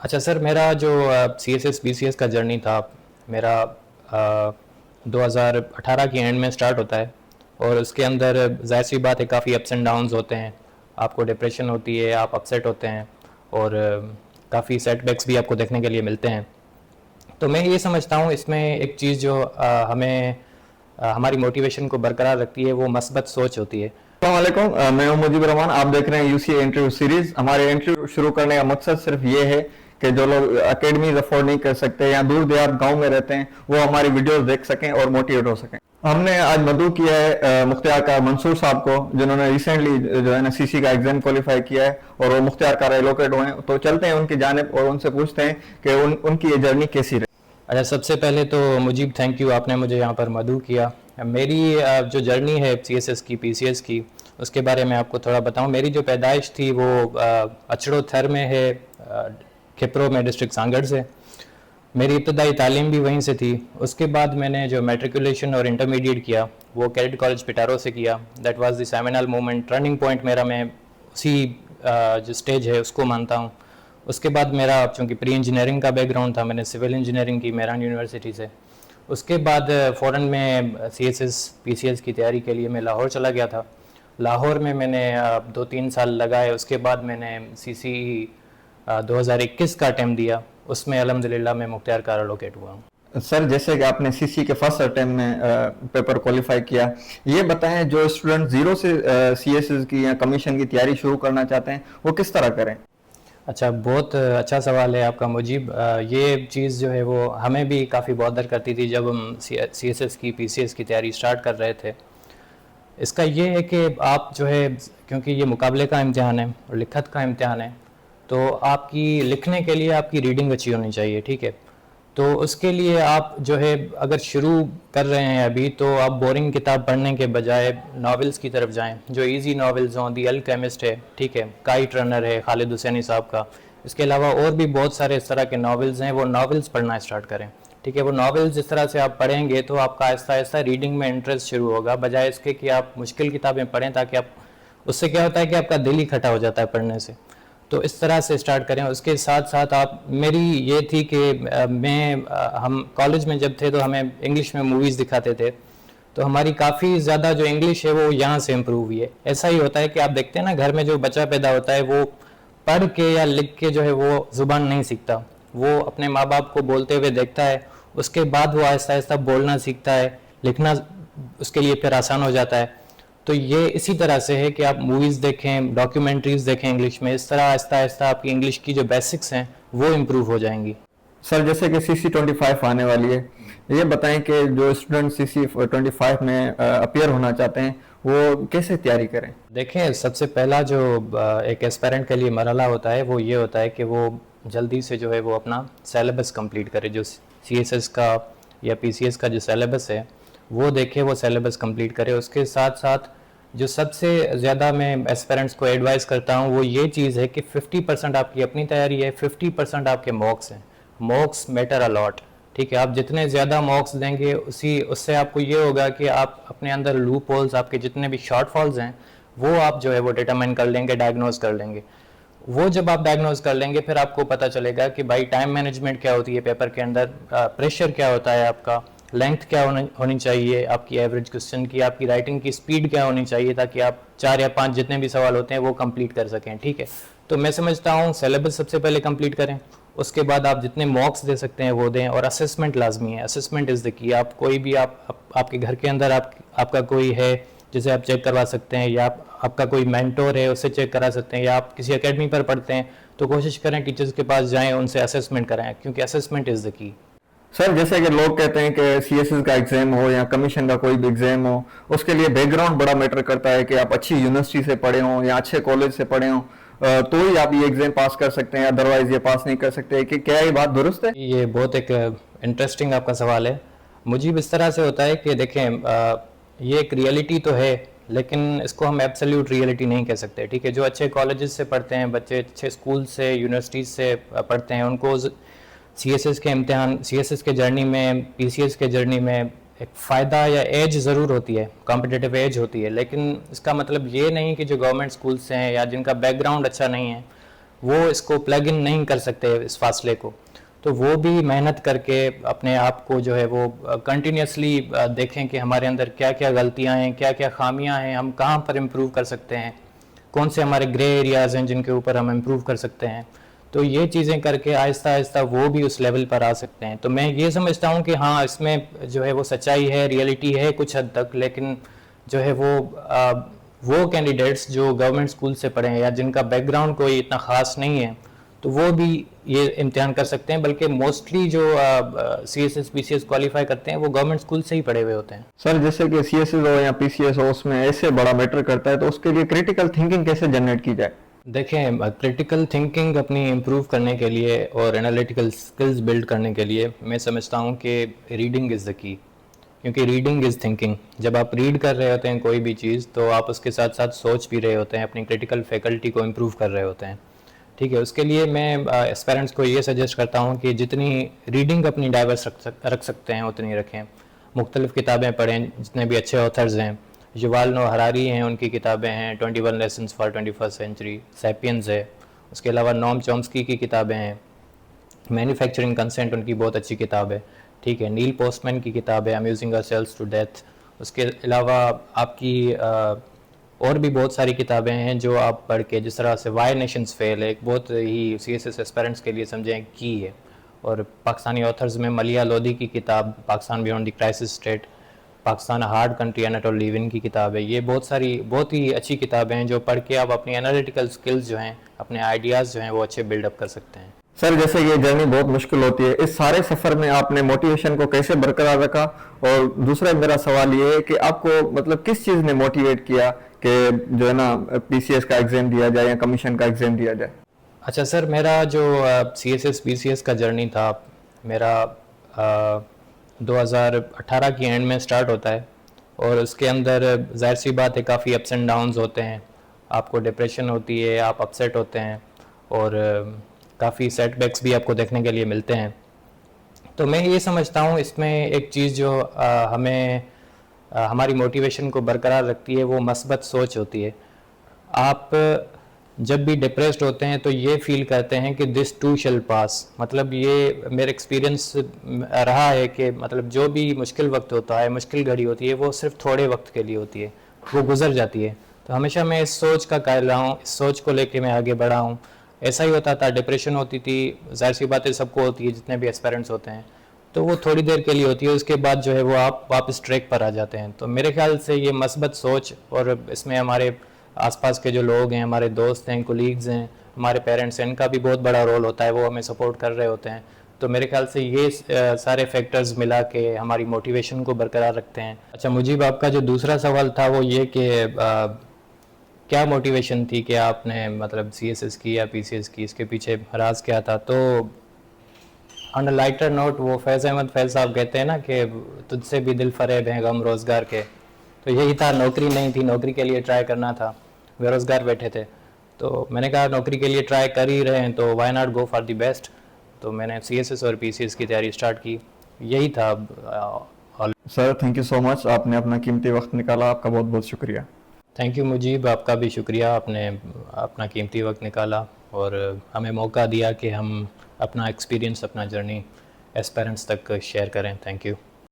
अच्छा सर, मेरा जो C S S B C S का जर्नी था, मेरा 2018 की एंड में स्टार्ट होता है। और उसके अंदर जाहिर सी बात है, काफ़ी अप्स एंड डाउन्स होते हैं। आपको डिप्रेशन होती है, आप अपसेट होते हैं, और काफ़ी सेटबैक्स भी आपको देखने के लिए मिलते हैं। तो मैं ये समझता हूँ इसमें एक चीज़ जो हमें हमारी मोटिवेशन को बरकरार रखती है, वो मस्बत सोच होती है। अस्सलामुअलैकुम, मैं हूं मुजीब रहमान। आप देख रहे हैं यूसीए इंटरव्यू सीरीज। हमारे इंटरव्यू शुरू करने का मकसद सिर्फ ये है कि जो लोग अकेडमीज अफोर्ड नहीं कर सकते या दूर दराज गांव में रहते हैं वो हमारी वीडियोस देख सकें और मोटिवेट हो सकें। हमने आज मदऊ किया है मुख्तियार कार मंसूर साहब को, जिन्होंने रिसेंटली जो है ना सीसी का एग्जाम क्वालिफाई किया है और वो मुख्तियार कार एलोकेट हुए हैं। तो चलते हैं उनकी जानिब और उनसे पूछते हैं कि उनकी ये जर्नी कैसी रही। अच्छा, सबसे पहले तो मुजीब थैंक यू, आपने मुझे यहाँ पर मदऊ किया। मेरी जो जर्नी है सी एस एस की, पी सी एस की, उसके बारे में आपको थोड़ा बताऊँ। मेरी जो पैदाइश थी वो अचड़ो थर में है, खिपरो में, डिस्ट्रिक्ट सांगड़ से। मेरी इब्तदाई तालीम भी वहीं से थी। उसके बाद मैंने जो मैट्रिकुलेशन और इंटरमीडिएट किया वो कैडेट कॉलेज पिटारो से किया। That was the seminal moment, turning point मेरा, मैं उसी जो स्टेज है उसको मानता हूँ। उसके बाद मेरा चूँकि प्री इंजीनियरिंग का बैकग्राउंड था, मैंने सिविल इंजीनियरिंग की मेहरान यूनिवर्सिटी से। उसके बाद फ़ौरन में C S S P C S की तैयारी के लिए मैं लाहौर चला गया था। लाहौर में मैंने 2-3 साल लगाए। उसके बाद मैंने सी सी 2021 का अटैम्प्ट दिया, उसमें अल्हम्दुलिल्लाह मैं मुख्तियार कार एलोकेट हुआ हूँ। सर, जैसे कि आपने सीसी के फर्स्ट अटेम्प्ट में पेपर क्वालिफाई किया, ये बताएं जो स्टूडेंट जीरो से सीएसएस की या कमीशन की तैयारी शुरू करना चाहते हैं वो किस तरह करें? अच्छा, बहुत अच्छा सवाल है आपका मुजीब। ये चीज़ जो है वो हमें भी काफ़ी बॉदर करती थी जब हम सी एस एस की, पी सी एस की तैयारी स्टार्ट कर रहे थे। इसका ये है कि आप जो है, क्योंकि ये मुकाबले का इम्तिहान है और लिखत का इम्तिहान है, तो आपकी लिखने के लिए आपकी रीडिंग अच्छी होनी चाहिए, ठीक है। तो उसके लिए आप जो है, अगर शुरू कर रहे हैं अभी, तो आप बोरिंग किताब पढ़ने के बजाय नॉवेल्स की तरफ जाएं, जो इजी नॉवेल्स हों। दी अल्केमिस्ट है, ठीक है, काइट रनर है खालिद हुसैनी साहब का। इसके अलावा और भी बहुत सारे इस तरह के नॉवेल्स हैं, वो नॉवेल्स पढ़ना स्टार्ट करें, ठीक है। वो नॉवेल्स जिस तरह से आप पढ़ेंगे तो आपका आहिस्ता आहिस्ता रीडिंग में इंटरेस्ट शुरू होगा, बजाय इसके कि आप मुश्किल किताबें पढ़ें, ताकि आप, उससे क्या होता है कि आपका दिल ही खटा हो जाता है पढ़ने से। तो इस तरह से स्टार्ट करें। उसके साथ साथ आप, मेरी ये थी कि हम कॉलेज में जब थे तो हमें इंग्लिश में मूवीज़ दिखाते थे, तो हमारी काफ़ी ज़्यादा जो इंग्लिश है वो यहाँ से इम्प्रूव हुई है। ऐसा ही होता है कि आप देखते हैं ना, घर में जो बच्चा पैदा होता है वो पढ़ के या लिख के जो है वो ज़ुबान नहीं सीखता, वो अपने माँ बाप को बोलते हुए देखता है, उसके बाद वो आहिस्ता आहिस्ता बोलना सीखता है, लिखना उसके लिए फिर आसान हो जाता है। तो ये इसी तरह से है कि आप मूवीज़ देखें, डॉक्यूमेंट्रीज़ देखें इंग्लिश में, इस तरह आहिस्ता आहिस्ता आपकी इंग्लिश की जो बेसिक्स हैं वो इम्प्रूव हो जाएंगी। सर, जैसे कि CC25 आने वाली है, ये बताएं कि जो स्टूडेंट CC25 में अपियर होना चाहते हैं वो कैसे तैयारी करें? देखें, सबसे पहला जो एक एस्पायरेंट के लिए मरहला होता है वो ये होता है कि वो जल्दी से जो है वो अपना सेलेबस कंप्लीट करे। जो सी एस एस का या पी सी एस का जो सेलेबस है वो देखे, वो सेलेबस कंप्लीट करे। उसके साथ साथ जो सबसे ज़्यादा मैं एस्पायरेंट्स को एडवाइस करता हूँ वो ये चीज़ है कि 50% आपकी अपनी तैयारी है, 50% आपके मॉक्स हैं। मॉक्स मैटर अलॉट, ठीक है। आप जितने ज़्यादा मॉक्स देंगे उससे आपको ये होगा कि आप अपने अंदर लूप होल्स, आपके जितने भी शॉर्टफॉल्स हैं वो आप जो है वो डिटरमाइन कर लेंगे, डायग्नोज कर लेंगे। वो जब आप डायग्नोज कर लेंगे फिर आपको पता चलेगा कि भाई टाइम मैनेजमेंट क्या होती है पेपर के अंदर, प्रेशर क्या होता है आपका, लेंथ क्या होनी चाहिए आपकी एवरेज क्वेश्चन की, आपकी राइटिंग की स्पीड क्या होनी चाहिए, ताकि आप 4 या 5 जितने भी सवाल होते हैं वो कंप्लीट कर सकें, ठीक है। तो मैं समझता हूँ सिलेबस सबसे पहले कंप्लीट करें, उसके बाद आप जितने मॉक्स दे सकते हैं वो दें, और असेसमेंट लाजमी है। Assessment is the key. आप कोई भी आपके घर के अंदर आपका कोई है जिसे आप चेक करवा सकते हैं, या आपका कोई मेंटोर है उससे चेक करा सकते हैं, या आप किसी एकेडमी पर पढ़ते हैं तो कोशिश करें टीचर्स के पास जाएं, उनसे असेसमेंट कराएं, क्योंकि assessment is the key. Sir, जैसे कि लोग कहते हैं कि सीएसएस का एग्जाम हो या कमीशन का कोई भी एग्जाम हो, उसके लिए बैकग्राउंड बड़ा मैटर करता है कि आप अच्छी यूनिवर्सिटी से पढ़े हों या अच्छे कॉलेज से पढ़े हों, तो ही आप ये एग्जाम पास कर सकते हैं, अदरवाइज ये पास नहीं कर सकते। कि क्या ये बात दुरुस्त है? ये बहुत एक इंटरेस्टिंग आपका सवाल है। मुझे इस तरह से होता है कि देखें, ये एक रियलिटी तो है, लेकिन इसको हम एब्सोल्यूट रियलिटी नहीं कह सकते, ठीक है। जो अच्छे कॉलेजेस से पढ़ते हैं बच्चे, अच्छे स्कूल से, यूनिवर्सिटीज से पढ़ते हैं, उनको सी एस एस के इम्तिहान, सी एस एस के जर्नी में, पी सी एस के जर्नी में एक फ़ायदा या एज ज़रूर होती है, कॉम्पिटिटिव एज होती है। लेकिन इसका मतलब ये नहीं कि जो गवर्नमेंट स्कूल से हैं या जिनका बैकग्राउंड अच्छा नहीं है वो इसको प्लग इन नहीं कर सकते इस फासले को, तो वो भी मेहनत करके अपने आप को जो है वो कंटिन्यूसली देखें कि हमारे अंदर क्या क्या गलतियां हैं, क्या क्या खामियां हैं, हम कहाँ पर इम्प्रूव कर सकते हैं, कौन से हमारे ग्रे एरियाज़ हैं जिनके ऊपर हम इम्प्रूव कर सकते हैं। तो ये चीज़ें करके आहिस्ता आहिस्ता वो भी उस लेवल पर आ सकते हैं। तो मैं ये समझता हूँ कि हाँ, इसमें जो है वो सच्चाई है, रियलिटी है कुछ हद तक, लेकिन जो है वो कैंडिडेट्स जो गवर्नमेंट स्कूल से पढ़े हैं या जिनका बैकग्राउंड कोई इतना ख़ास नहीं है, तो वो भी ये इम्तिहान कर सकते हैं। बल्कि मोस्टली जो CSS PCS क्वालिफाई करते हैं वो गवर्नमेंट स्कूल से ही पढ़े हुए होते हैं। सर जैसे कि CSS हो या PCS हो, उसमें ऐसे बड़ा मैटर करता है, तो उसके लिए क्रिटिकल थिंकिंग कैसे जनरेट की जाए? देखें, क्रिटिकल थिंकिंग अपनी इम्प्रूव करने के लिए और एनालिटिकल स्किल्स बिल्ड करने के लिए मैं समझता हूँ कि रीडिंग इज़ द की, क्योंकि रीडिंग इज़ थिंकिंग। जब आप रीड कर रहे होते हैं कोई भी चीज़, तो आप उसके साथ साथ सोच भी रहे होते हैं, अपनी क्रिटिकल फैकल्टी को इम्प्रूव कर रहे होते हैं। ठीक है, उसके लिए मैं एस्पेरेंट्स को ये सजेस्ट करता हूँ कि जितनी रीडिंग अपनी डाइवर्स रख सकते हैं उतनी रखें। मुख्तलिफ़ किताबें पढ़ें, जितने भी अच्छे ऑथर्स हैं, युवाल नोह हरारी हैं, उनकी किताबें हैं 21 lessons for 21st century, sapiens है। उसके अलावा नोम चॉम्स्की की किताबें हैं, मैन्युफैक्चरिंग कंसेंट उनकी बहुत अच्छी किताब है। ठीक है, नील पोस्टमैन की किताब है अम्यूजिंग आवरसेल्व्स टू डेथ। उसके अलावा आपकी और भी बहुत सारी किताबें हैं जो आप पढ़ के, जिस तरह से वाई नेशंस फेल है, एक बहुत ही CSS एस्पेरेंट्स के लिए समझें की है। और पाकिस्तानी ऑथर्स में मलिया लोधी की किताब Pakistan beyond the crisis state, Pakistan hard country Anatol Lieven की किताब है। ये बहुत सारी बहुत ही अच्छी किताबें हैं जो पढ़ के आप अपनी एनालिटिकल स्किल्स जो हैं, अपने आइडियाज़ जो हैं वो अच्छे बिल्डअप कर सकते हैं। सर जैसे ये जर्नी बहुत मुश्किल होती है, इस सारे सफर में आपने मोटिवेशन को कैसे बरकरार रखा? और दूसरा मेरा सवाल ये है कि आपको मतलब किस चीज़ ने मोटिवेट किया कि जो है ना PCS का एग्जाम दिया जाए या कमीशन का एग्जाम दिया जाए? अच्छा सर, मेरा जो CSS PCS का जर्नी था, मेरा 2018 की एंड में स्टार्ट होता है। और उसके अंदर जाहिर सी बात है काफ़ी अप्स एंड डाउन्स होते हैं, आपको डिप्रेशन होती है, आप अपसेट होते हैं, और काफ़ी सेटबैक्स भी आपको देखने के लिए मिलते हैं। तो मैं ये समझता हूँ इसमें एक चीज़ जो हमें हमारी मोटिवेशन को बरकरार रखती है वो मस्बत सोच होती है। आप जब भी डिप्रेस्ड होते हैं तो ये फील करते हैं कि दिस टू शैल पास, मतलब ये मेरा एक्सपीरियंस रहा है कि मतलब जो भी मुश्किल वक्त होता है, मुश्किल घड़ी होती है, वो सिर्फ थोड़े वक्त के लिए होती है, वो गुजर जाती है। तो हमेशा मैं इस सोच का कायल रहा हूँ, इस सोच को लेके मैं आगे बढ़ा हूँ। ऐसा ही होता था, डिप्रेशन होती थी, जाहिर सी बातें सबको होती है जितने भी एस्पेरेंट्स होते हैं, तो वो थोड़ी देर के लिए होती है, उसके बाद जो है वो आप वापस ट्रैक पर आ जाते हैं। तो मेरे ख्याल से ये मस्बत सोच, और इसमें हमारे आसपास के जो लोग हैं, हमारे दोस्त हैं, कोलीग्स हैं, हमारे पेरेंट्स हैं, इनका भी बहुत बड़ा रोल होता है, वो हमें सपोर्ट कर रहे होते हैं। तो मेरे ख्याल से ये सारे फैक्टर्स मिला के हमारी मोटिवेशन को बरकरार रखते हैं। अच्छा मुजीब, आपका जो दूसरा सवाल था वो ये कि क्या मोटिवेशन थी कि आपने मतलब CSS की या PCS की, इसके पीछे राज क्या था? तो ऑन अ लाइटर नोट, वो फैज़ अहमद फैज़ साहब कहते हैं ना कि तुझसे भी दिल फरेब हैं गम रोज़गार के। तो यही था, नौकरी नहीं थी, नौकरी के लिए ट्राई करना था, बेरोज़गार बैठे थे। तो मैंने कहा नौकरी के लिए ट्राई कर ही रहे हैं तो why not go for the best. तो मैंने CSS और PCS की तैयारी स्टार्ट की, यही था। Sir thank you so much, आपने अपना कीमती वक्त निकाला, आपका बहुत बहुत शुक्रिया। थैंक यू मुजीब, आपका भी शुक्रिया, आपने अपना कीमती वक्त निकाला और हमें मौका दिया कि हम अपना एक्सपीरियंस, अपना जर्नी एस्पेरेंट्स तक शेयर करें। Thank you.